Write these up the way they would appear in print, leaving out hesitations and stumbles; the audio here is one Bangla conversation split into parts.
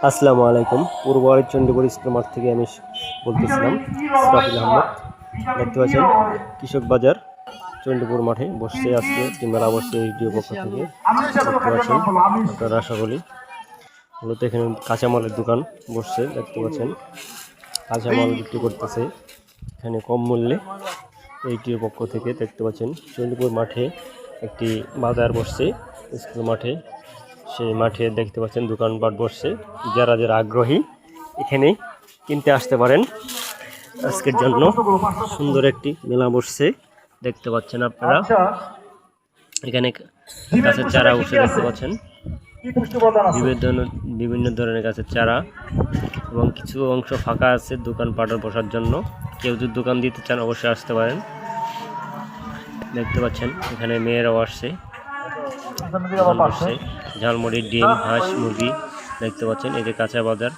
আসসালামু আলাইকুম। পূর্ববাড়ির চণ্ডীপুর স্কুল মাঠ থেকে আমি বলতেছিলাম ইসরাফিল আহমদ। দেখতে পাচ্ছেন কৃষক বাজার চণ্ডীপুর মাঠে বসছে, আজকে একটি মেলা বসছে এইচডিও পক্ষ থেকে। দেখতে পাচ্ছেন আপনারা আশা করি মূলত এখানে কাঁচামালের দোকান বসছে। দেখতে পাচ্ছেন কাঁচামাল বিক্রি করতেছে এখানে কম মূল্যে এইচডিও পক্ষ থেকে। দেখতে পাচ্ছেন চণ্ডীপুর মাঠে একটি বাজার বসছে স্কুল মাঠে, সেই মাঠে দেখতে পাচ্ছেন দোকানপাট বসছে। যারা যারা আগ্রহী এখানে কিনতে আসতে পারেন। আজকের জন্য সুন্দর একটি মেলা বসছে, দেখতে পাচ্ছেন আপনারা। এখানে গাছের চারা উঠে দেখতে পাচ্ছেন, বিভিন্ন ধরনের গাছের চারা, এবং কিছু অংশ ফাঁকা আছে দোকানপাটের বসার জন্য। কেউ যদি দোকান দিতে চান অবশ্যই আসতে পারেন। দেখতে পাচ্ছেন এখানে মেয়েরাও আসছে, ঝালমুড়ি, ডিম, হাঁস, মুরগি দেখতে পাচ্ছেন। এই যে কাঁচা বাজার,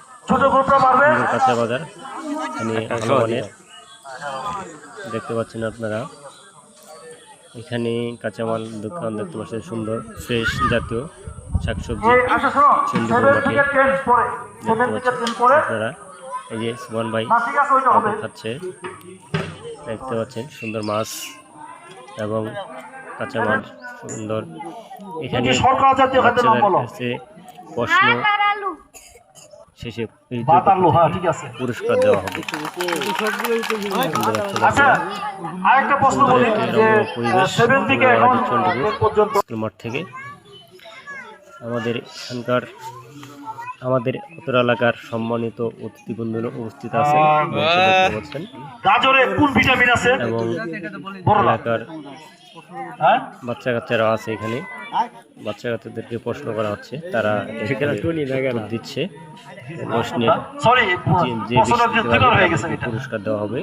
কাঁচা বাজার এখানে দেখতে পাচ্ছেন আপনারা। এখানে কাঁচামাল দোকান দেখতে পাচ্ছেন, সুন্দর ফ্রেশ জাতীয় শাকসবজি চণ্ডীপুর মাঠে দেখতে পাচ্ছেন আপনারা। এই যে সুমন ভাই খাচ্ছে, দেখতে পাচ্ছেন সুন্দর মাছ এবং কাঁচামাল সুন্দর। এখানে বাচ্চাদের কাছে প্রশ্ন শেষে পুরস্কার দেওয়া হবে। স্কুল মাঠ থেকে আমাদের এখানকার আমাদের উত্তর এলাকার সম্মানিত অতিথি বন্ধুরা উপস্থিত আছেন এবং এলাকার বাচ্চা কাচ্চারা আছে। এখানে বাচ্চা কাচ্চাদেরকে প্রশ্ন করা হচ্ছে, তারা দিচ্ছে। প্রশ্নের যে পুরস্কার দেওয়া হবে।